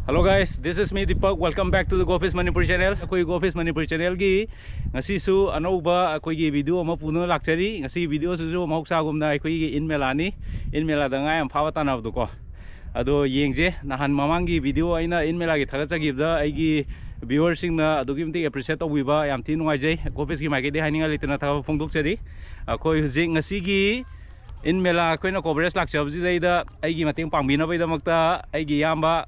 Hello guys, this is me Deepak. Welcome back to the GoFish Manipur channel. Akoi GoFish Manipur channel gi ngasi su anauba akoi gi video ama puno lakchari. Ngasi video su mahuksa gumna akoi gi in mela da ngai am phawa tanab du ko. Ado yengje nahan mamangi video aina in mela gi thagachagi da aigi viewers sing na adugi mti appreciate tawbiba yam thi nungai jai. GoFish gi maike de haninga litna thaga phongduk chari. Akoi hujing ngasi gi in mela akoi na coverage lakchabji dai da aigi mateng pangbina bai da makta aigi yamba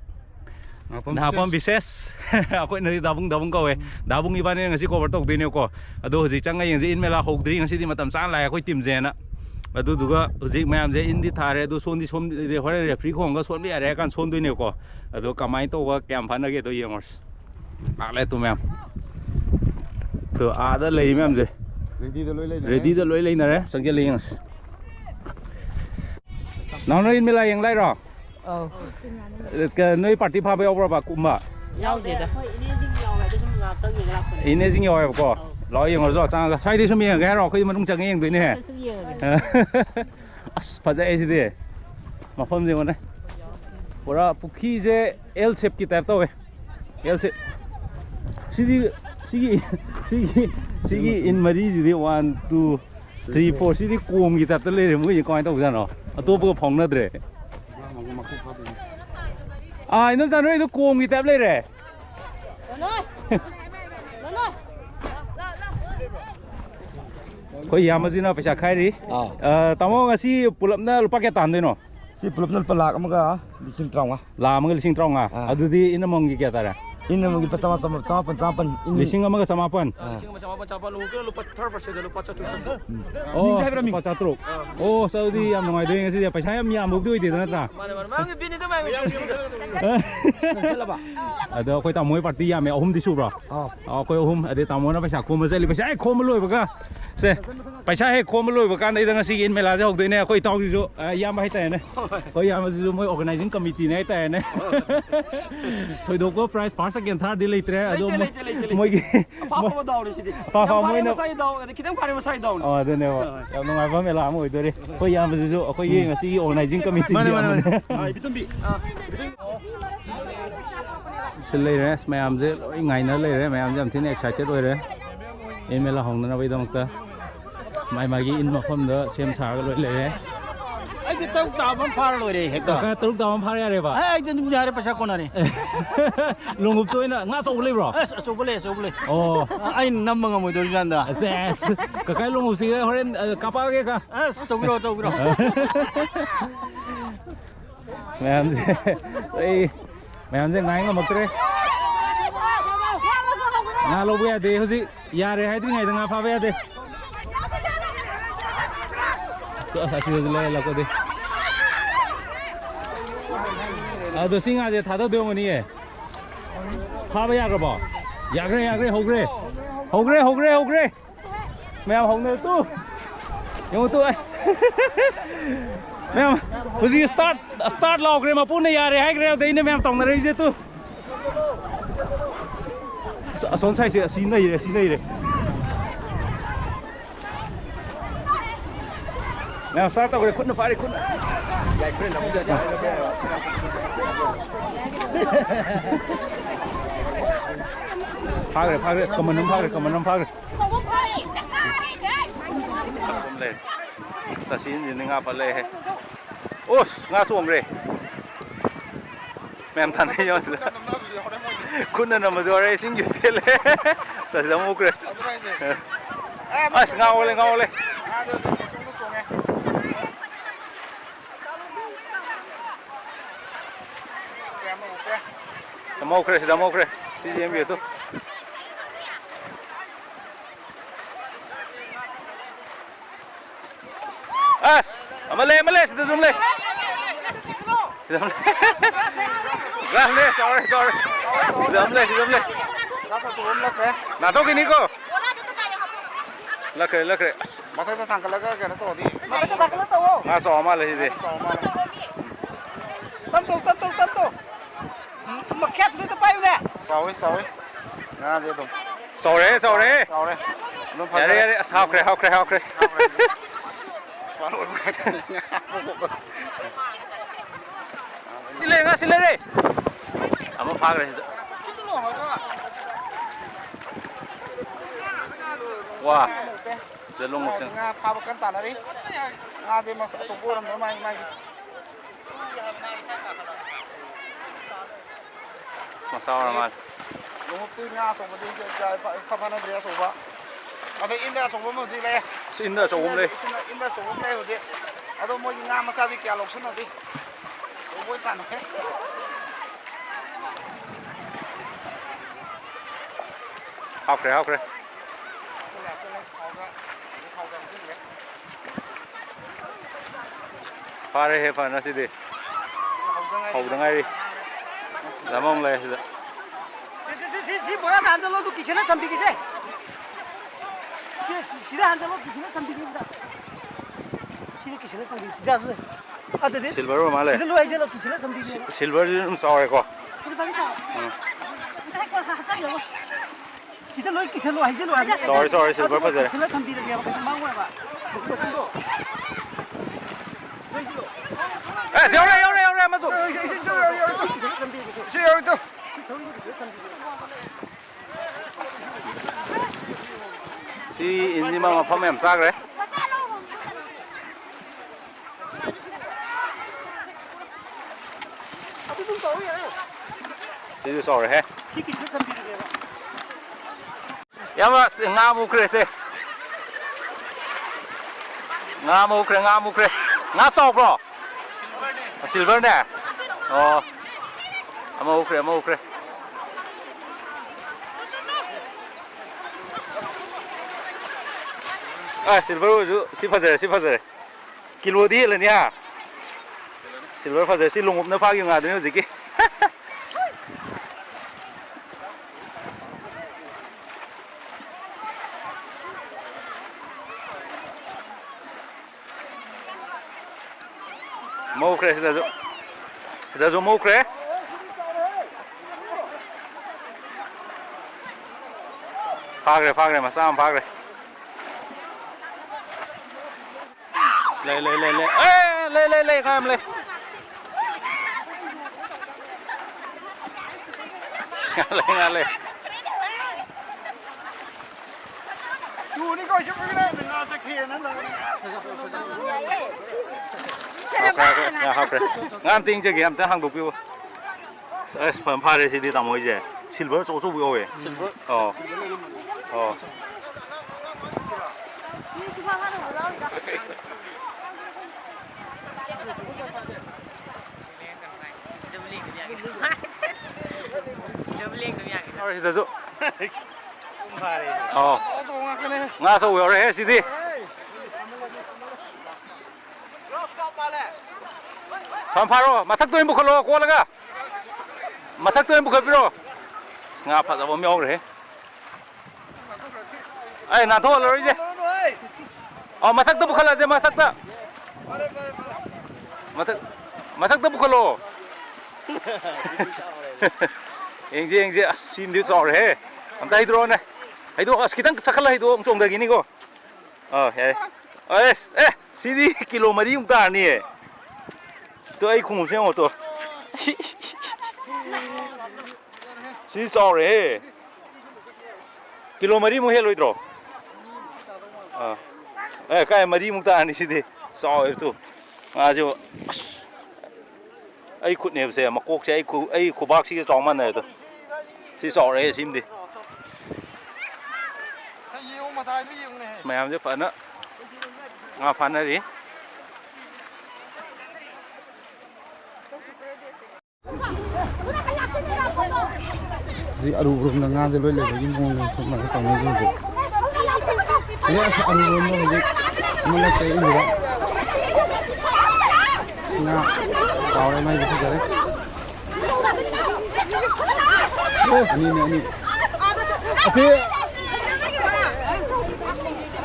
Napon bises ako na dabung ko dabung iba ni ngasi cover tok din ko ado huji changa yengji in mela hogdri ngasi di matam chan la akoi tim jena adu duga huji mayam je indi thare adu sondi som de hore refri khonga son bi are kan son duine ko ado kamai to wa kyam phana ge to yengors ale tu ma'am to ada lei ma'am je ready to loi lei na re sangje lengs now no in mela yeng lai ro cái nơi party pha bao bao cũng mà ini sing yoi ko lo yang ro sang sai đi sumi cái ro khi mà nung chang yang nè as fa ja esi mà phom gì này pura pukhi je L shape ki type to L shape sigi in mari gì 1 2 3 4 sigi kuom ki type to le mu yi koi to ja no atop ko phong na dre nó ra nơi nó cuồng gì tép lên rồi. Koi yam gì nó phải khai đi. Tao mong si pulang na lupa kita tanda no. Si pulang na pelak kamu ka lising trong ah. Lah mga lising trong ah. Adu di ina mong kita tara. Ini mungkin pertama sama Lising ama ka samapan. Lising sama capan lupa terpaksa lupa catur. Oh, lupa catur. Oh, Saudi am ngai doing ngasi dia paisa am yam buk dui di na tra. Mana bini tu mana. Ada koi tamu party yam me ohum di su bro. Koi ohum ada tamu na paisa khom se li paisa khom loi baka. Se paisa he khom loi baka nei da ngasi in mela ja hok doi ne koi tau ju yam hai tai ne. Koi yam ju moi organizing committee ne tai ne. Thoi do ko prize first second third di leitre ado moi gi Apa daw di sini. Pa moi no Masai daw, kita pare masai daw. Oh, dene wa. Yam ngai ba mela mo doi re. Koi yam ju koi ye ngasi organizing committee. Mana. Bitum bi. Xin lấy đấy, mày làm gì, ngày nó lấy đấy, mày làm gì làm thế này excited rồi đấy, em là hồng nó bây giờ một tờ, mày cái in một hôm nữa xem sao cái lấy đấy, Ay kita tao man pare loi re heka. cái tụi tao phá ra đấy bà, Ay kita jare pasal kona ni. lùng ngục tôi nè, ngã sâu lấy bro, So boleh. oh, Ay nam mga mo dori janda. yes, cái lùng ngục gì đấy, horen kapal cái cả, To bro. mày làm gì, mày làm gì ngay ngắm một cái, ngã lâu về đây, gì, ya đấy hay thứ ngày thằng ngã phá về đây. Tuh asal sudah laku deh. Ada singa je, thada dua mani ye. Phá ya rồi bỏ. Yak re, hog re. Mày hong này tu. Yang tu as. Mày, usi start log re, mà pun này ya re, hay re, đây này mày tòng này je tu. Son sai se, xin này re. Mày start tao cái khuất nó phải khuất. Vậy khuất nó bây giờ phá rồi, cầm mình phá rồi. Không lên. Ta xin gì ngã phải lên. Ôi, ngã xuống rồi. Mày em thằng này nhon rồi. Khuất nó nằm rồi đấy, xin nhiều tiền lên. Sao dám mua rồi. À, ngao lên. Damo kre. Si dia ambil tu. As, Malay, kita zoom le. Sorry. Zoom le. Rasa tu lak re. Nah, tahu gini ko. Lak re. Masa tu tangkal lak ke tu di. Nggak sama lah ini. Tanto. Maket dito pa yun eh. Sawi. Nga je tu. Sorry. Yari. Sao kre. Separuh. Sila re. ꯑꯃ ꯐꯥꯈ꯭ꯔꯦ ꯁꯤꯗ ꯋꯥ ꯁꯤꯗ ꯂꯣꯡꯉꯛꯁꯤꯡ ꯉꯥ ꯐꯥꯕ ꯀꯟ ꯇꯥꯟꯅꯔꯤ ꯉꯥꯁꯦ ꯃꯁꯛ ꯑꯆꯧꯕ ꯑꯣꯏꯔꯝꯗꯧ ꯃꯥꯒꯤ ꯃꯁꯥ ꯑꯣꯏꯔ ꯃꯥꯜꯂꯦ ꯂꯣꯡꯉꯛꯇꯤ ꯉꯥ ꯑꯆꯧꯕꯗꯤ ꯐꯥꯅꯗ꯭ꯔꯦ ꯑꯆꯧꯕ ꯑꯗꯣ ꯏꯟꯗ ꯑꯆꯧꯕ ꯑꯃ ꯍꯧꯖꯤꯛ ꯂꯩ ꯏꯟꯗ ꯑꯆꯧꯕ ꯑꯃ ꯂꯩ ꯏꯟꯗ ꯑꯆꯧꯕ ꯑꯃ ꯂꯩ ꯍꯧꯖꯤꯛ ꯑꯗꯣ ꯃꯣꯏꯒꯤ ꯉꯥ ꯃꯆꯥꯗꯤ ꯀꯌꯥ ꯂꯧꯁꯟꯅꯗꯦ ꯑꯆꯧꯕ ꯑꯣꯏ ꯇꯥꯟꯅꯩ ꯍꯥꯎꯈ꯭ꯔꯦ ꯍꯥꯎꯈ꯭ꯔꯦ ꯐꯥꯔꯦꯍꯦ ꯐꯅ ꯁꯤꯗꯤ ꯍꯧꯗ ꯉꯥꯏꯔꯤ ꯂꯃꯣꯡ ꯂꯩ ꯁꯤꯗ ꯁꯤ ꯕꯣꯔꯥ ꯍꯥꯟꯖꯜꯂꯣ ꯑꯗꯨ ꯀꯤꯁꯟꯅ ꯊꯝꯕꯤꯒꯦꯁꯦ 시대 한자로 기술을 탐비입니다. 시대 기술을 탐비 시대 아주 아들이 실버로 말해. 시대로 해줘라 기술을 탐비기. 실버는 싸워야고. 우리 방에서. 할 거야 하자고. 시대로 기술로 해줘라. sorry 실버 빠져. 기술을 탐비를 해야 계속 막고 해봐. 에, 요래 맞어. 여기 또. 시 인지만 파면 싸 그래? 이거 sorry 해. 야마 ngamu 그래세. ngamu 그래. nga sao bro? silver nè. Mau kre. 아, 실버 시파제. 킬로 디 lên 실버 파제 시 롱업 나 파기 nga 되는 지기. Mau kre Đã dùng mau kre. Phá kre mà sao phá kre. Lên. Ê, lên các em lên. Lên. Chú đi coi chút cái này mình sẽ kia nó rồi. 그래. 난 띵저기 함때 한국 뷰. 스펀 파레시디 다 뭐이제. 실버 소소 뷰에. 실버? 어. 시다죠. nga sâu rồi hết đi phan pharo mà thắc tôi em bukhalo qua laga mà thắc tôi em bukhalo biro nga phát ra bom nhau rồi ai na thôi rồi chứ mà thắc tôi bukhalo chứ mà thắc tôi bukhalo anh chị xin đi rồi hết làm tay rồi này hãy đua kita sakal hãy đua trồng dari gini kok sini kilo mari untar nih tuh ai khung xem tuh sini sorry kilo mari mau hello itu kayak mari untar nih sini sorry tuh aja ai khut nih saya makok saya ai kubak sih trong mana itu sini sorry sini đi mày làm giúp phận á ngà phận này đi thì ở đủ là nga rồi lấy cái mông xong là cái tàu này rồi đấy sẽ ăn luôn nó gì nó là cái gì đó nga tàu này mày cái gì đấy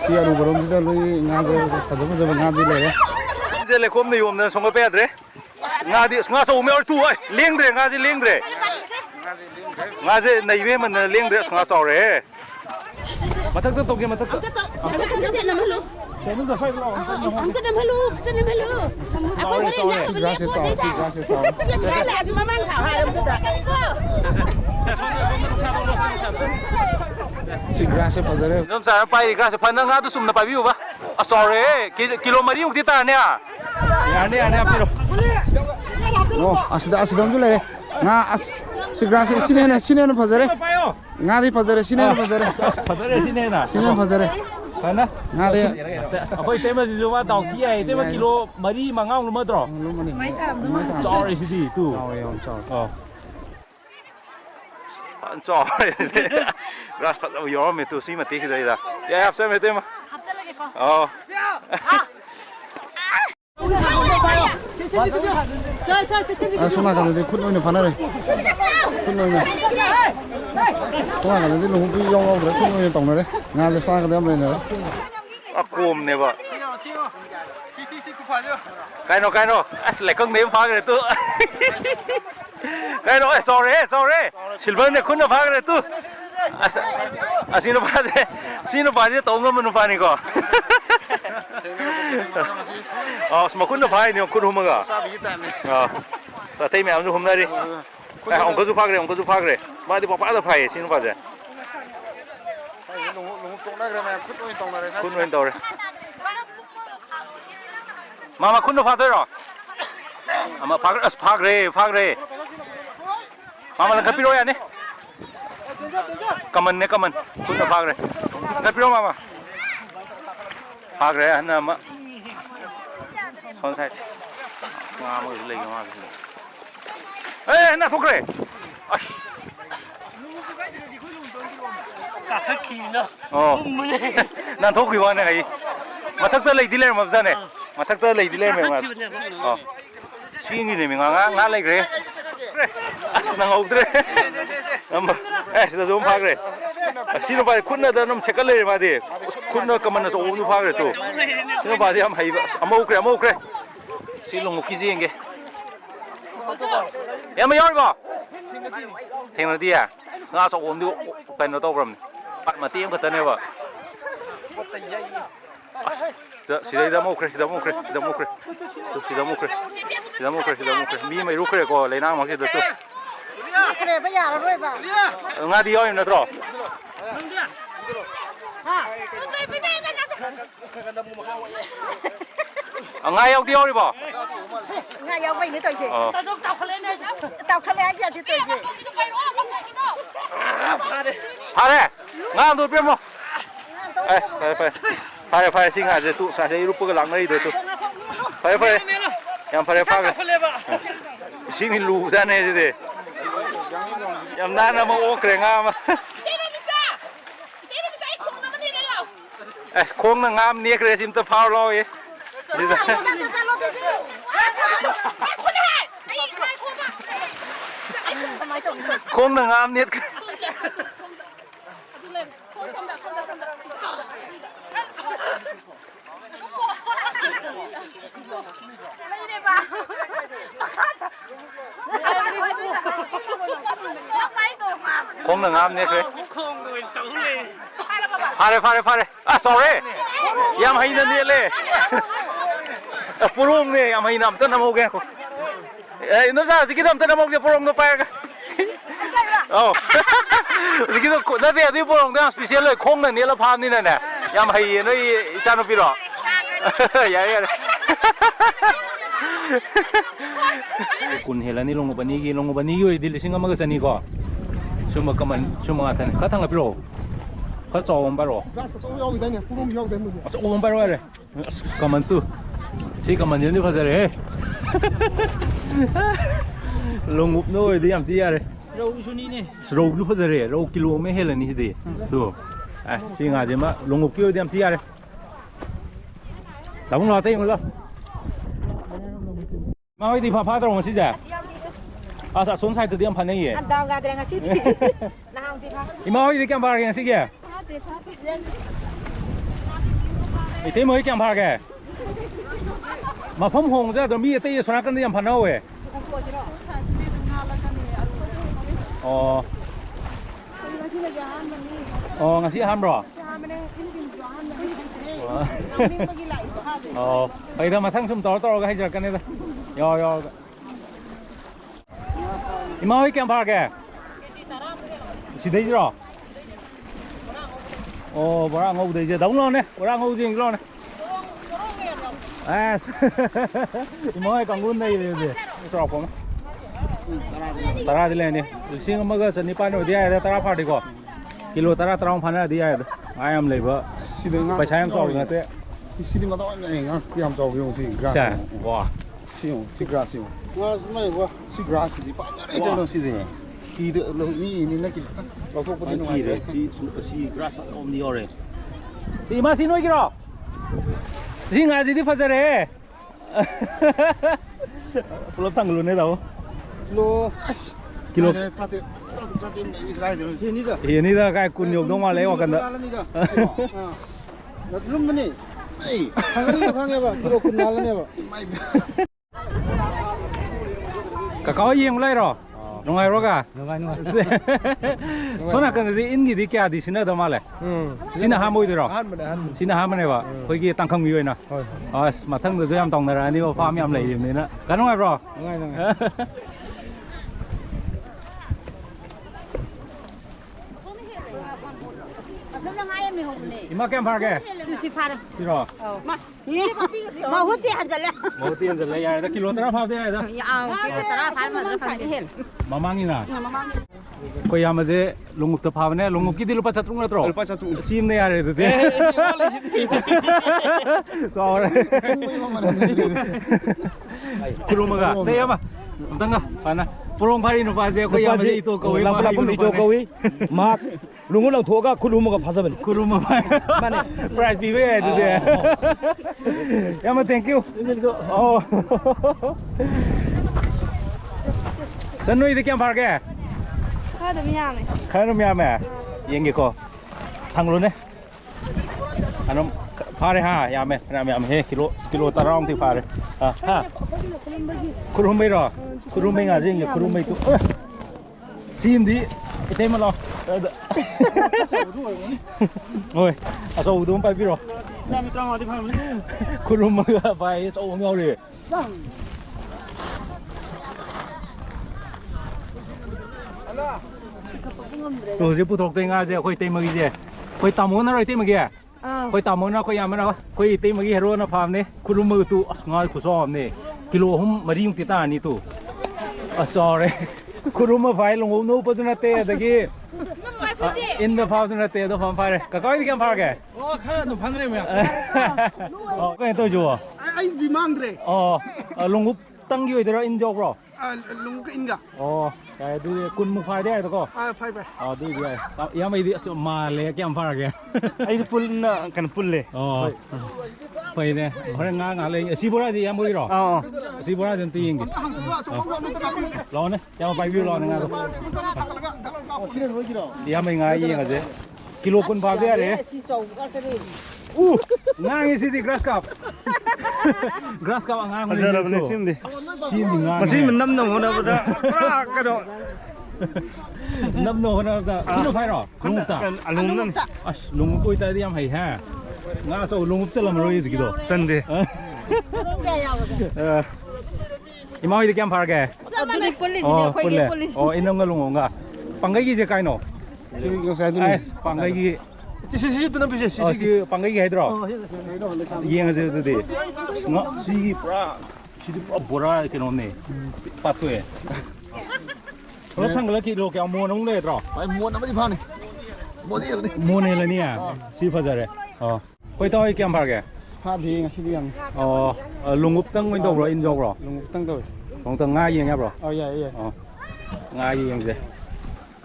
Si aru barom di dalu nga jo nga di le. Je le kom ni yom na songa pe dre. Nga so me or tu ai leng dre nga je leng dre. Nga je nei ve man leng dre songa so re. Matak to ke matak. Tenu da sai lo. Sorry. Gracias. ꯁꯤ ꯒ꯭ꯔꯥꯁꯁꯦ ꯐꯖꯔꯦ ꯑꯗꯨꯝ ꯆꯥꯔ ꯄꯥꯏꯔꯤ grass ꯐꯅ ꯉꯥꯗꯨ ꯆꯨꯝꯅ ꯄꯥꯏꯕꯤꯌꯨꯕ ꯑꯁ ꯆꯥꯎꯔꯦ kilo 4ꯃꯨꯛꯇꯤ ꯇꯥꯔꯅꯤ ꯌꯥꯔꯅꯤ ꯌꯥꯔꯅꯤ ꯍꯥꯞꯄꯤꯔꯣ ꯑꯣ ꯑꯁꯤꯗ ꯑꯃꯁꯨ ꯂꯩꯔꯦ ꯉꯥ ꯑꯁ ꯁꯤ ꯒ꯭ꯔꯥꯁꯁꯦ ꯁꯤꯅ ꯍꯦꯟꯅ ꯐꯖꯔꯦ ꯉꯥꯗꯤ ꯐꯖꯔꯦ ꯁꯤꯅ ꯍꯦꯟꯅ ꯐꯖꯔꯦ ꯐꯖꯔꯦ ꯁꯤꯅ ꯍꯦꯟꯅ ꯐꯖꯔꯦ ꯐꯅ ꯉꯥꯗꯤ ꯑꯩꯈꯣꯏ ꯇꯦꯝꯕꯁꯤꯁꯨ ꯃꯥ ꯗꯥꯎꯇꯤ ꯌꯥꯏ ꯇꯦꯝꯕ ꯀꯤꯂꯣ 4-5 ꯂꯨꯝꯃꯗ꯭ꯔꯣ ꯆꯥꯎꯔꯦ ꯁꯤꯗꯤ ꯇꯨ ꯆꯥꯎꯔꯦ ꯌꯥꯝ ꯆꯥꯎꯔꯦ ꯆꯥꯎꯔꯦ ꯒ꯭ꯔꯥꯁ ꯐꯖꯕ ꯌꯥꯎꯔꯝꯃꯦ ꯇꯨ ꯁꯤ ꯃꯇꯦꯛꯁꯤꯗꯩꯗ ꯌꯥꯏ ꯍꯥꯞꯆꯔꯝꯃꯦ ꯇꯦꯝꯕ ꯑꯧ ꯁꯣꯝ ꯅꯥꯀꯟꯗꯗꯤ ꯈꯨꯠ ꯑꯣꯏꯅ ꯐꯥꯅꯔꯦ ꯈꯨꯠ ꯑꯣꯏꯅ ꯁꯣꯝ ꯅꯥꯀꯟꯗꯗꯤ ꯂꯨꯍꯨꯞꯇꯤ ꯌꯥꯎꯗ꯭ꯔꯦ ꯈꯨꯠ ꯑꯣꯏꯅ ꯇꯧꯅꯔꯦ ꯉꯥꯁꯦ ꯁꯣꯝ ꯅꯥꯀꯟꯗ ꯌꯥꯝ ꯂꯩꯅꯔꯦ ꯀꯣꯝꯅꯦꯕ ꯀꯩꯅꯣ ꯑꯁ ꯂꯩꯀꯪꯗꯩ ꯑꯃ ꯐꯥꯈ꯭ꯔꯦ ꯇꯨ ꯀꯩꯅꯣ ꯑꯁ ꯆꯥꯎꯔꯦ ꯁꯤꯜꯚꯔꯅꯦ ꯈꯨꯠꯅ ꯐꯥꯈ꯭ꯔꯦ ꯇꯨ ꯑꯁ ꯑꯁꯤ ꯅꯨꯄꯥꯁꯦ ꯁꯤ ꯅꯨꯄꯥꯁꯦ ꯇꯧ ꯉꯝꯕ ꯅꯨꯄꯥꯅꯤꯀꯣ ꯑꯁ ꯃꯈꯨꯠꯅ ꯐꯥꯏꯅꯦ ꯈꯨꯠ ꯍꯨꯝꯃꯒ ꯑꯇꯩ ꯃꯌꯥꯝꯁꯨ ꯍꯨꯝꯅꯔꯤ ꯑꯃꯨꯛꯀꯁꯨ ꯐꯥꯈ꯭ꯔꯦ ꯃꯥꯗꯤ ꯄꯄꯥꯗ ꯐꯥꯏꯌꯦ ꯁꯤ ꯅꯨꯄꯥꯁꯦ ꯈꯨꯠ ꯑꯣꯏꯅ ꯇꯧꯔꯦ ꯃꯥ ꯈꯨꯠꯅ ꯐꯥꯗꯣꯏꯔꯣ ꯑꯃ ꯐꯥꯈ꯭ꯔꯦ ꯑꯁ ꯐꯥꯈ꯭ꯔꯦ ꯃꯥꯃ ꯂꯪꯈꯠꯄꯤꯔꯛꯑꯣ ꯌꯥꯅꯤ ꯀꯃꯟꯅꯦ ꯈꯨꯠꯅ ꯐꯥꯈ꯭ꯔꯦ ꯂꯪꯈꯠꯄꯤꯔꯣ ꯃꯥꯃ ꯐꯥꯈ꯭ꯔꯦ ꯑꯍꯟ ꯑꯃ ꯁꯣꯝ ꯁꯥꯏꯠ ꯉꯥ ꯑꯃꯒꯁꯨ ꯂꯩꯒ ꯃꯥꯜꯂꯦ ꯅꯥꯊꯣꯛꯈ꯭ꯔꯦ ꯑꯁ ꯅꯥꯟꯊꯣꯛꯈꯤꯕ ꯋꯥꯅꯦ ꯑꯩ ꯃꯊꯛꯇ ꯂꯩꯗꯤ ꯂꯩꯔꯝꯃꯕꯖꯥꯠꯅꯦ ꯃꯊꯛꯇ ꯂꯩꯗꯤ ꯂꯩꯔꯝꯃꯦ ꯃꯥ ꯁꯤꯅꯤꯅꯦ ꯉꯥ ꯂꯩꯈ꯭ꯔꯦ ꯑꯁ ꯅꯪꯍꯧꯗ꯭ꯔꯦ ꯁꯤꯗꯁꯨ ꯑꯃ ꯐꯥꯈ꯭ꯔꯦ ꯁꯤ ꯅꯨꯄꯥꯁꯤ ꯈꯨꯠꯅꯗ ꯑꯗꯨꯝ ꯁꯦꯠꯀꯠ ꯂꯩꯔꯦ ꯃꯥꯗꯤ ꯈꯨꯠꯅ ꯀꯃꯟ ꯑꯆꯧꯕꯁꯨ ꯐꯥꯈ꯭ꯔꯦ ꯇꯨ ꯁꯤ ꯅꯨꯄꯥꯁꯤ ꯌꯥꯝ ꯍꯩꯕ ꯑꯁ ꯑꯃ ꯎꯈ꯭ꯔꯦ ꯁꯤ ꯂꯣꯡꯉꯨꯞꯀꯤꯁꯤ ꯌꯦꯡꯒꯦ ꯌꯥꯝꯕ ꯌꯥꯎꯔꯤꯕꯣ ꯊꯦꯡꯅꯗꯤꯌꯦ ꯉꯥ ꯑꯆꯧꯕ ꯑꯃꯗꯤ ꯀꯩꯅꯣ ꯇꯧꯈ꯭ꯔꯕꯅꯤ ꯃꯇꯦꯛ ꯑꯃꯈꯛꯇꯅꯦꯕ ꯁꯤꯗꯩꯗ ꯑꯃ ꯎꯈ꯭ꯔꯦ ꯃꯤ ꯑꯃ ꯏꯔꯨꯈ꯭ꯔꯦꯀꯣ ꯂꯩꯅꯥꯡ ꯃꯛꯁꯤꯗ ꯇꯨ ꯉꯥꯗꯤ ꯌꯥꯎꯔꯤ ꯅꯠꯇ꯭ꯔꯣ ꯉꯥ ꯌꯥꯎꯔꯤꯕꯣ Nga yaw bay ni toy je. Tawkhale ai je toy je. Phare. Nga am du pemo. Phare sing ha je tu sa je irup ga lang ngai do tu. Phare. Yam phare pha ga. Sing ni lu sa ne je de. Yam na na mo okre nga ma. Khong na ngam nie kre sim ta phao lo ye. Khong na ngam nie. Khong na ngam nie kre. Phare. Ah sorry. Yam hay na nie le. Purong ne yam hay nam ta nam ho ge ko. Nó ra gì cái thằng tên nó mong cho porong nó bay cái. Gì cái nó về đi porong đang special rồi không là nè là phàm như này, yam hay nó cha nó bị rồi. Vậy. Kun hela ni long bani gi di lising ama ga chani ko. Suma kaman suma tan ka thang a biro. Ka chawm ba ro. Chawm ba ro re. Kaman tu. Si kaman ni fa re. Long up no đi làm gì à đấy? Rau số ní nè. Rau lúc bao giờ đấy? Rau kilo mấy hết là ní gì? Được. À, xin ngài gì mà long up kêu đi làm gì à đấy? Đóng lo tay rồi. Mà bây giờ phá đâu mà xí giờ? À, sao xuống sai từ điểm phản này vậy? Anh đào gà đang xí. Nào thì phá. Mà bây giờ kem phá cái xí kìa? Thế mới kem phá kìa? Mà phong hồng ra rồi mi tây xoắn cái điểm phản đâu vậy? Ngasi ham rồi. Bây giờ mà thằng sum to cái hay giờ cái này đó. Yo. Ima ơi kem phá kìa? Xí đấy rồi. ồ bora ngâu thì giờ đóng luôn nè bora ngâu gì luôn này à mới còn luôn đây gì trọc không tara đi lên nè xin mà cái sân đi pan rồi đi ai tara phát đi co kilo tara trao phan ra đi ai ai em lấy vợ phải sai em trao được thế Sini nggak tahu ini nggak kiam jauh yang sih grass. chà wow Si grass sih. Wah, semua gua. Si grass di banyak itu loh sih deh. Tidak loh ini lagi. Lo tuh penting anh kia đấy si grass ôm đi rồi thì mà xin nuôi kia rồi xin ngài gì đi phát ra đấy lo tăng luôn đấy đâu Lo kilo Tadi ini sekali terus. sini dah. ini dah kayak kunyuk dong malah lewat kan dah Kenalan ni dah. Dah belum ni. Hangat ni hangat apa? Kilo kenalan ni apa? kakao yang mulai rồi nungai rồi cả số nào cần thì in gì đi kia thì xin được đâu mà lại xin là 20 rồi xin là 20 này vậy coi kia tăng không nhiều nè mà thằng người em tòng này là nếu farm em lấy điểm này nữa cái nungai rồi Ima kem phar ke? Sushi phar. Siro. Mà hút tiền rồi. Mau tiền rồi ya, da kilo tara phar de ya da. Tara phar mà nó phar hết. Mamangin na. Ko ya maje lunguk ta phar ne, lunguk ki di lupa chatrung na tro. Lupa chatrung. Sim ne ya re de. Sorry. Kurumaga. Saya apa? Tengah mana? Purong phari no pa je ko ya maje ito ko lampa lampa ito ko mat lungu lang thoga khuluma ka phasa bani kuruma mane price bi we de de ya ma thank you oh sanoi de kyam phar ke khai dum ya me yeng ge ko thang lu ne anom phare ha ya me na me he kilo tarong ti phare ha kurumai ro kurumai nga jing kurumai tu sim di ite ma lo ôi à sao đúng phải biết rồi kurumai phải sao nhau đi tôi sẽ phụ thuộc tên nga gì khơi tên mà cái gì khơi tàu muốn nó rồi tên mà kia khơi tàu muốn nó khơi yam nó khơi tên mà cái hero nó farm này kurumai tu ngay khu xóm này kilo hôm mà đi用tiền này tu sorry kurumai phải long no pa na te da ki in the farm na te do farm fire ka kai di kam far ke Kha no phang re me. ko to jo Ai demand re. long tăng gì đó in job rồi Lungu ke inga. cái du kun mu fire đấy ko Phai phai. du ya ya mai di ma le kam far ke ai pul na kan pul le phải nè hồi nga lên si bora gì em mới rồi si bora dân tiền kì lo nè cho bay view lo nè nga rồi ya mai nga gì nga gì kilo kun pa dia re nga ngi si di grass cup nga ngi azara bani sim di nga masi min nam no na bada pra ka do năm nô na da nó phải rồi lung ta alum nan lung oi ta di em hay ha nga so lung up chalam roi gì đó san de imao di kam phar ke Police. inong nga lungo nga pangai gi je kai no Sini yang saya dulu. pangai gi si tu na bisi si si pangai gi hydro yang je de de nga si pra si di bora ke no ne patue lo thang la ki lo ke mo nong le tro Phải mua nó mới đi phao này. Mua đi rồi. mo ne la ni à si pha ja re koi toi kam phar ke Phao thì ngay sini yang. lung up tang win do ro in do ro Lungu tang tôi. Kung tang nga yang ya bro Iya iya. nga yang je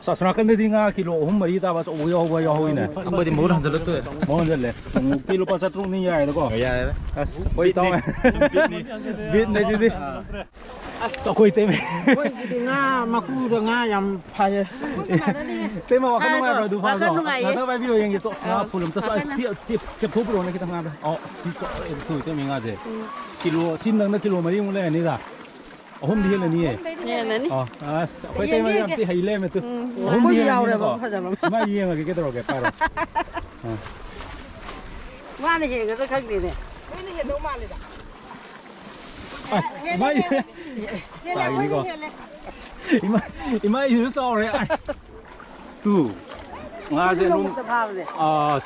sa sana kan di nga kilo hum mari ta ba so yo hoi ne amba di mur han jalat tu mo je le kilo pa sa trung ni ya da ko ya as koi to bit ne ji di so koi te me Koi di nga maku da nga yam phai. te ma wa kan nga ro du fa so na ta ba bi yang to nga pulum ta so si phu pro ne kita nga da si to tu te mi nga je kilo sim nang na kilo mari mu le ni da hôm đi là ni koi te ma yam ti hai le me tu hôm đi là ni ko ma yi nga ke to ke pa ro Wa ne he ga khak ni ne. mai tại đi con ima ima yếu so rồi ai tu ꯉꯥꯁꯦ ꯑꯗꯨꯝ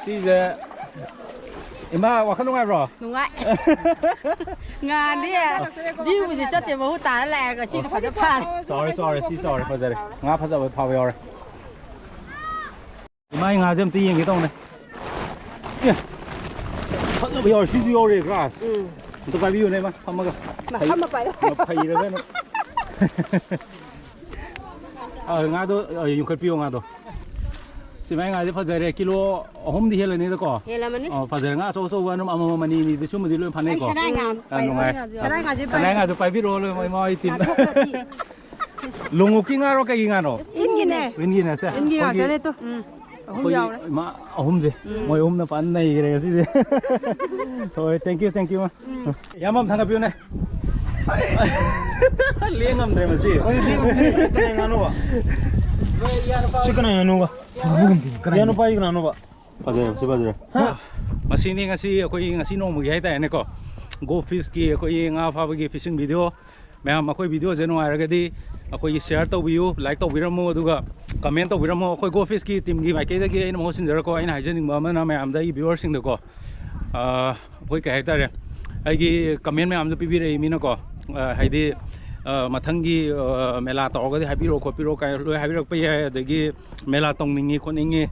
ꯁꯤꯁꯦ ꯏꯃꯥ ꯋꯥꯈꯜ ꯅꯨꯡꯉꯥꯏꯕ꯭ꯔꯣ? Nungay. Ngàn đi à. View gì cho tiền bố tả lại cái chi phải cho phạt. sorry 시 sorry fazare nga fazaba phawe yore imai nga jam ti yeng ge tong ne ye fazaba yore si yore grass to ba view ne ma phamaga Mà không mà phải. phai re ne nga do yung khat piyo nga do simai nga je fazare kilo hom di hel ni da ko Thế là mình. fazare nga so wa no amama mani ni de chum di lo phan ne ko Sai ngàn. no ngai Sai ngàn chứ sanai nga jo pai bi ro lo moi tin lungu ki nga ro ka gi nga no Ít gì nè. win gi na sa Em ghi ở đây tôi. Không giàu đấy. mà hôm gì mỗi hôm nó phán này cái gì thôi thank you mà em thằng gặp này liên ngầm đây mà gì Chicken ay ano ba? Yan pa yung ano ba? 맞아요, 맞아요. 마시니 ngasi akhoi ngasi no mugi haita ne ko go fish ki akhoi nga phaba gi fishing video ma'am अखोई video जे नुआरगदी अखोई share तौबियु like तौबिरमो अदुगा comment तौबिरमो अखोई गो फिश की टीम की माइकेदगी इन मो सिंजरको इन हाइजेनिंग बमना मैम दा व्यूअर सिंग दको अखोई कह हेतारे आइगी कमेंट मैम जो पिबिरे मिनको हाइदि मथंगी मेला तौगदी हाबिरो खोपिरो काय लोय हाबिरक पे अदगी मेला तौनिंगी खोनिंगी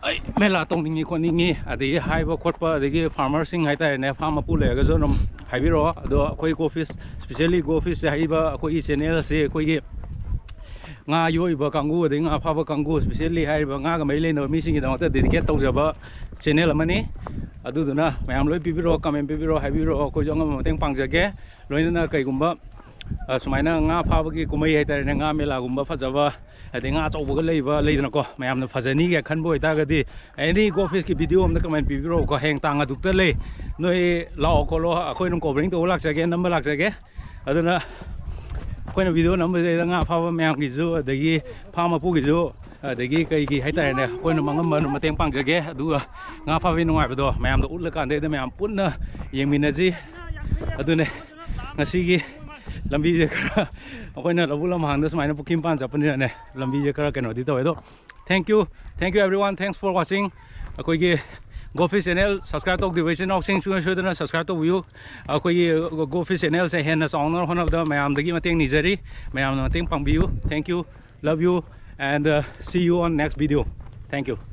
ai mela tongningi khoningi adi haiba khotpa adigi farmer sing haita ne farm apu lega jo nom haibiro ado khoi go fish specially go fish haiba khoi channel se khoi gi nga yoiba kangu adi nga phaba kangu specially haiba nga ga mai le no mi sing gi damata dedicate tawjaba channel amani aduduna mayam loi pibiro comment pibiro haibiro khoi jo ngam mateng pangjage loina kai gumba sumaina nga phaba gi kumai haita ne nga mela gumba phajaba adi nga chauba leiba leidana ko mayam na phajani ge khanbo ita ga di any go fish ki video am na comment pibiro ko heng tanga dukta le noi lao ko lo akhoi nong covering to lak sage number lak sage aduna akhoi na video number de nga phaba mayam gi ju adagi phama pu gi ju adagi kai gi haita ne akhoi na mangam ma mateng pang jage adu nga phaba nungai ba do mayam da utla kan de mayam punna yengminaji adune ngasi gi lambi je kara akoina labulam hangda smaina pukim pan japani ne lambi je kara keno di to edo thank you everyone, thanks for watching akoi ge go fish channel subscribe to division of sing sure subscribe to view akoi ge go fish channel se hen na song no honor da mayam dagi mateng nijari mayam na mateng pang view thank you, love you and see you on next video. Thank you.